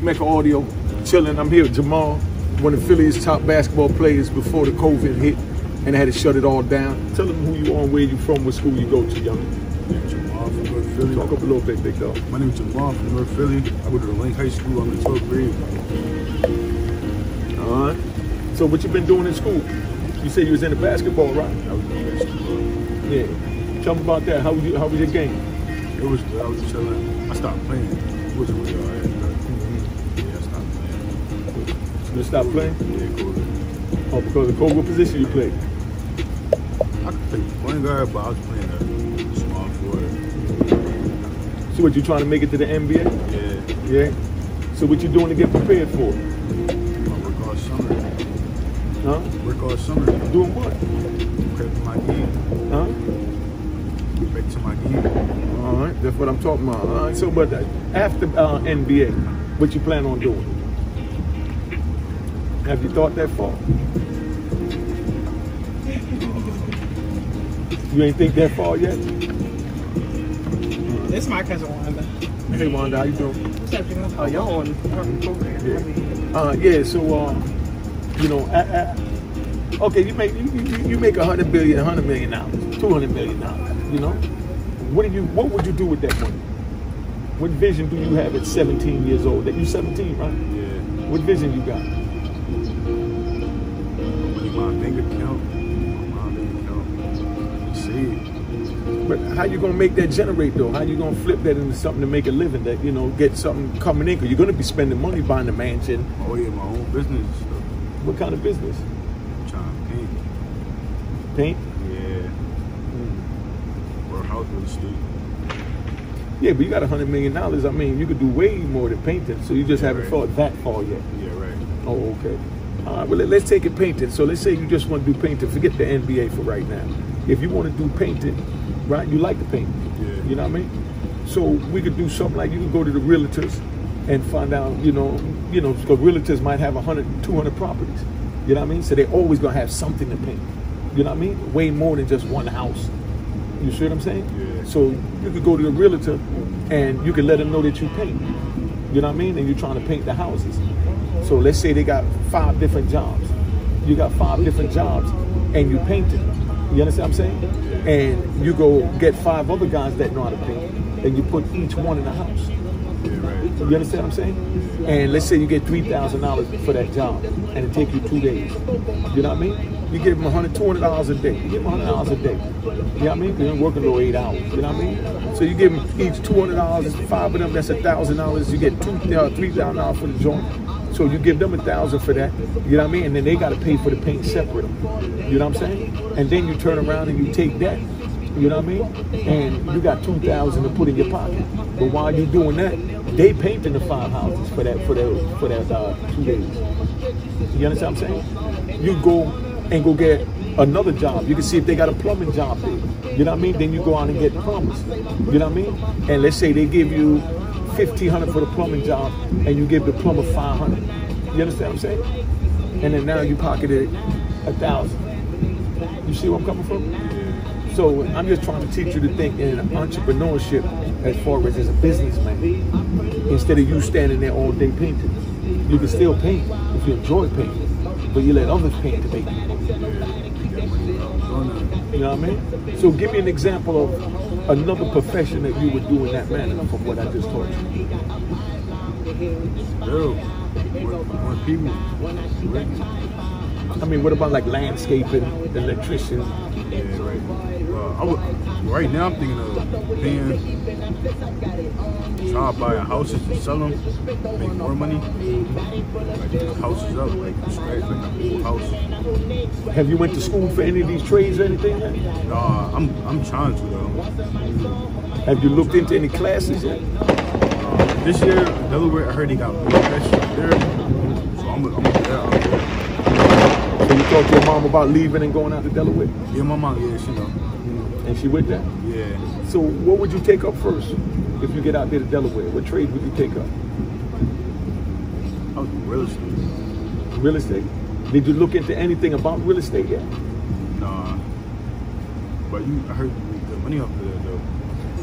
Mecca Audio, chilling. I'm here with Jamaal, one of Philly's top basketball players before the COVID hit and they had to shut it all down. Tell them who you are and where you from, what school you go to, young. Jamaal from North Philly. Talk up a little bit, big dog. My name is Jamaal from North Philly. I go to the RonG High School. I'm in 12th grade. All right. So what you been doing in school? You said you was into basketball, right? I was in basketball. Yeah. Tell me about that. How was your game? It was good. I was chilling. I stopped playing. It wasn't really all right. Yeah, I stopped playing. You stopped playing? Yeah, COVID. Oh, because of COVID. What position you played? I could play point guard, but I was playing a small forward. So what, you trying to make it to the NBA? Yeah. Yeah. So what you doing to get prepared for it? I work all summer. Huh? Work all summer. Doing what? Prep for my game. Huh? Get back to my game. All right, that's what I'm talking about. All right, so but after NBA, what you plan on doing? Have you thought that far? You ain't think that far yet? This is my cousin Wanda. Hey Wanda, how you doing? What's up, Jimmy? Oh, y'all on program? Yeah. So you know, okay, you make $100 million, $200 million. You know, what would you do with that money? What vision do you have at 17 years old? That you 17, right? Yeah. What vision you got? My bank account. See. But how you gonna make that generate though? How you gonna flip that into something to make a living? That get something coming in? Because you're gonna be spending money buying a mansion. Oh yeah, my own business. What kind of business? I'm trying to paint. Paint? Yeah. Or house real estate. Yeah, but you got $100 million. I mean, you could do way more than painting. So you just haven't right. thought that far yet. Yeah, right. Oh, okay. All right, well, let's take it painting. So let's say you just want to do painting. Forget the NBA for right now. If you want to do painting, right, you like to paint. Yeah. You know what I mean? So we could do something like you could go to the realtors and find out, because realtors might have 100, 200 properties. You know what I mean? So they're always going to have something to paint. You know what I mean? Way more than just one house. You see what I'm saying? Yeah. So you could go to the realtor and you could let them know that you paint. You know what I mean? And you're trying to paint the houses. So let's say they got 5 different jobs. You got 5 different jobs and you paint it. You understand what I'm saying? And you go get 5 other guys that know how to paint and you put each one in the house. Yeah, right. You understand what I'm saying? And let's say you get $3,000 for that job and it take you 2 days. You know what I mean? You give them $100, $200 a day. You give them $100 a day. You know what I mean? They're working over 8 hours. You know what I mean? So you give them each $200, 5 of them, that's $1,000. You get $3,000 for the joint. So you give them $1,000 for that. You know what I mean? And then they got to pay for the paint separate. You know what I'm saying? And then you turn around and you take that. You know what I mean? And you got $2,000 to put in your pocket. But while you're doing that, they painting the 5 houses for that 2 days. You understand what I'm saying? You go and go get another job. You can see if they got a plumbing job there. You know what I mean? Then you go out and get plumbers. You know what I mean? And let's say they give you $1,500 for the plumbing job, and you give the plumber $500. You understand what I'm saying? And then now you pocketed $1,000. You see where I'm coming from? So I'm just trying to teach you to think in entrepreneurship as far as a businessman. Instead of you standing there all day painting. You can still paint if you enjoy painting, but you let others paint to make you money. You know what I mean? So give me an example of another profession that you would do in that manner from what I just told you. More people. I mean, what about like landscaping, electrician? Yeah, right. Right now I'm thinking of trying to buy houses and sell them, make more money. Like houses up, like from scratch, like a whole house. Have you went to school for any of these trades or anything yet? Nah, I'm trying to though. Have you looked into any classes yet? This year, Delaware, I heard they got best there, so I'm gonna get that out there. So you talked to your mom about leaving and going out to Delaware? Yeah, my mom, yeah, she know. And she with that? Yeah. So what would you take up first if you get out there to Delaware? What trade would you take up? I was doing real estate. Real estate? Did you look into anything about real estate yet? Nah. But I heard you make good money off of that though.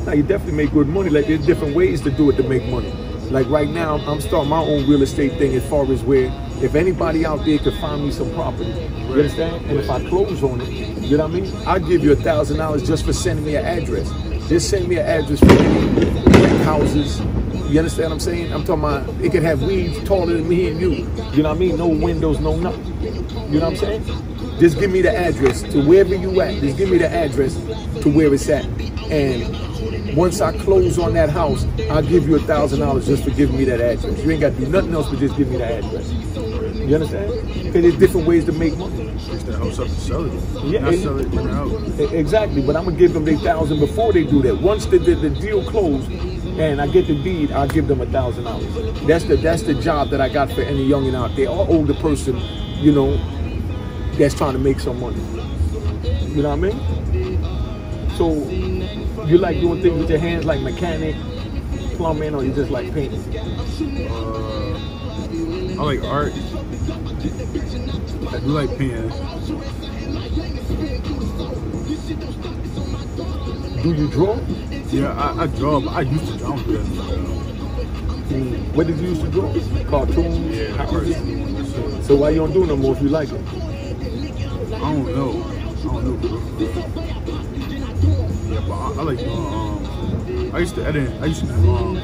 Now you definitely make good money. Like there's different ways to do it to make money. Like right now, I'm starting my own real estate thing as far as where if anybody out there could find me some property, you understand? And if I close on it, you know what I mean? I'll give you $1,000 just for sending me an address. Just send me an address for any rent houses. You understand what I'm saying? I'm talking about it could have weeds taller than me and you. You know what I mean? No windows, no nothing. You know what I'm saying? Just give me the address to wherever you at. Just give me the address to where it's at. And once I close on that house, I'll give you $1,000 just for giving me that address. You ain't got to do nothing else but just give me the address. You understand? Because there's different ways to make money. Fix that house up and sell it. Yeah, not sell it in out. Exactly. But I'm gonna give them their $1,000 before they do that. Once the deal closed and I get the deed, I'll give them $1,000. That's the job that I got for any youngin' out there or older person, you know, that's trying to make some money. You know what I mean? So you like doing things with your hands like mechanic, plumbing, or you just like painting? I like art. I do like painting. Do you draw? Yeah, I draw, but I used to draw. What did you used to draw? Cartoons? Yeah, cartoons. So why you don't do no more if you like it? I don't know. Yeah, but I like I used to edit. I used to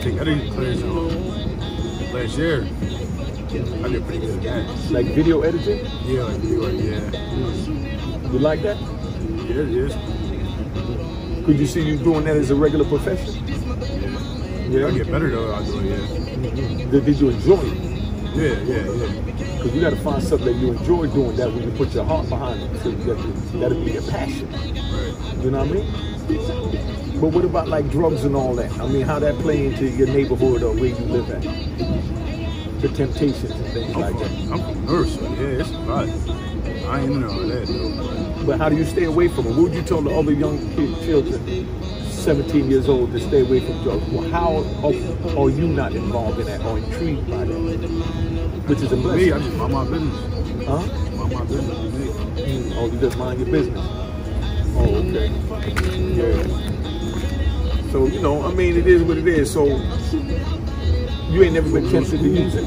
take editing classes last year. I did pretty good at that. Like video editing? Yeah, like video editing, yeah. You like that? Yeah, it is. Could you see you doing that as a regular profession? Yeah. I get better though, I'll do it, yeah. Did you enjoy it? Yeah. Because you got to find something that you enjoy doing that when you put your heart behind it. So that'll be your passion. Right. You know what I mean? But what about like drugs and all that? I mean, how that play into your neighborhood or where you live at? The temptations and things like that. I'm from North, so yeah, it's a lot. I ain't into all that though. But how do you stay away from it? What would you tell the other young children, 17 years old, to stay away from drugs? Well, how are you not involved in that or intrigued by that? Which is a blessing. Me, I just mind my business. Huh? Mind my business. Oh, you just mind your business. Oh, okay. Yeah. So, you know, I mean, it is what it is. So, you ain't never been tempted to use it?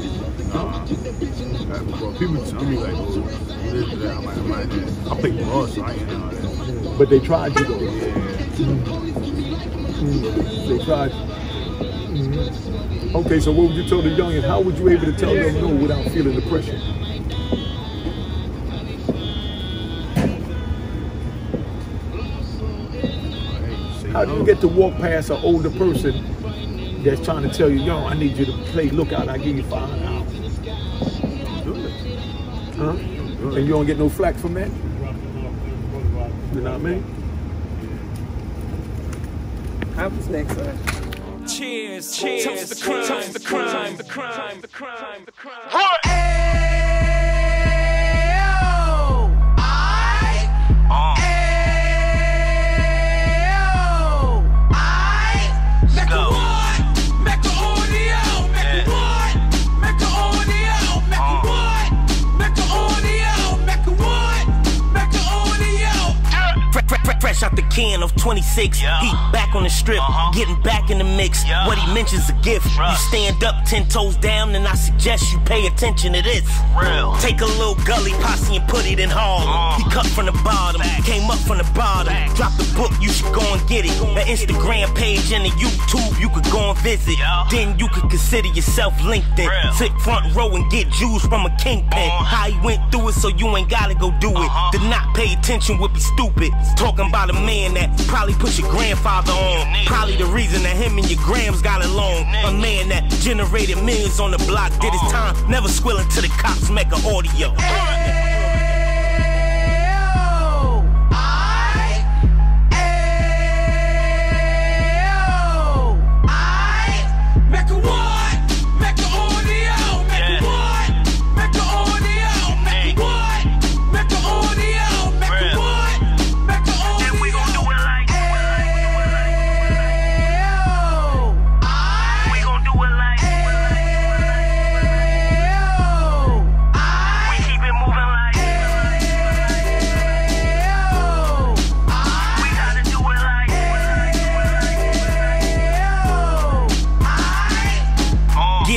Well, people tell me like, oh, this or that. I'm like, I play ball, so I ain't know that. But they tried you though. Yeah. They tried. Okay, so what would you tell the youngin? How would you able to tell them no without feeling the pressure? How do you get to walk past an older person that's trying to tell you, yo, I need you to play lookout, I'll give you $500. Huh? And you don't get no flack from that? You know what I mean? What's next one? Cheers, toast the crime, the crime, the crime, the crime, the crime. Fresh out the can of 26, he back on the strip, getting back in the mix. What he mentions a gift. You stand up 10 toes down, and I suggest you pay attention to this. Take a little gully posse and put it in Harlem. He cut from the bottom, came up from the bottom. Drop the book, you should go and get it. An Instagram page and a YouTube, you could go and visit. Then you could consider yourself LinkedIn. Sit front row and get Jews from a kingpin. How he went through it, so you ain't gotta go do it. To not pay attention would be stupid. Talking about a man that probably put your grandfather on. Probably the reason that him and your grams got along. A man that generated millions on the block, did his time, never squilling to the cops, Mecca audio.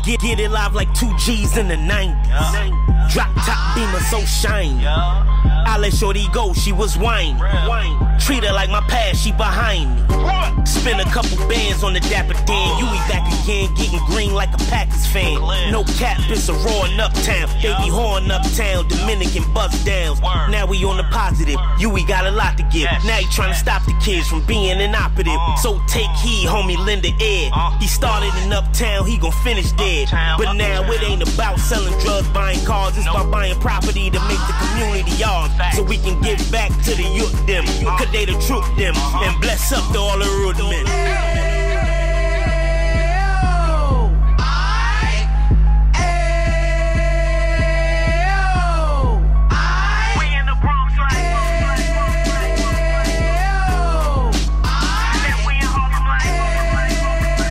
Get it live like 2 G's in the 90s. Drop top beamer so shiny. I let shorty go, she was whining. Treat her like my past, she behind me. Spend a couple bands on the Dapper Dan. Yui back again, getting green like a Packers fan. No cap, it's a roaring uptown. They be horn uptown, Dominican bust downs. Now we on the positive, Yui got a lot to give. Now he trying to stop the kids from being inoperative. So take heed, homie, lend a ear. He started in uptown, he gon' finish dead. But now it ain't about selling drugs, buying cars. It's about buying property to make the community ours. So we can give back to the youth them. Cause they the truth them. And bless up to all the root men.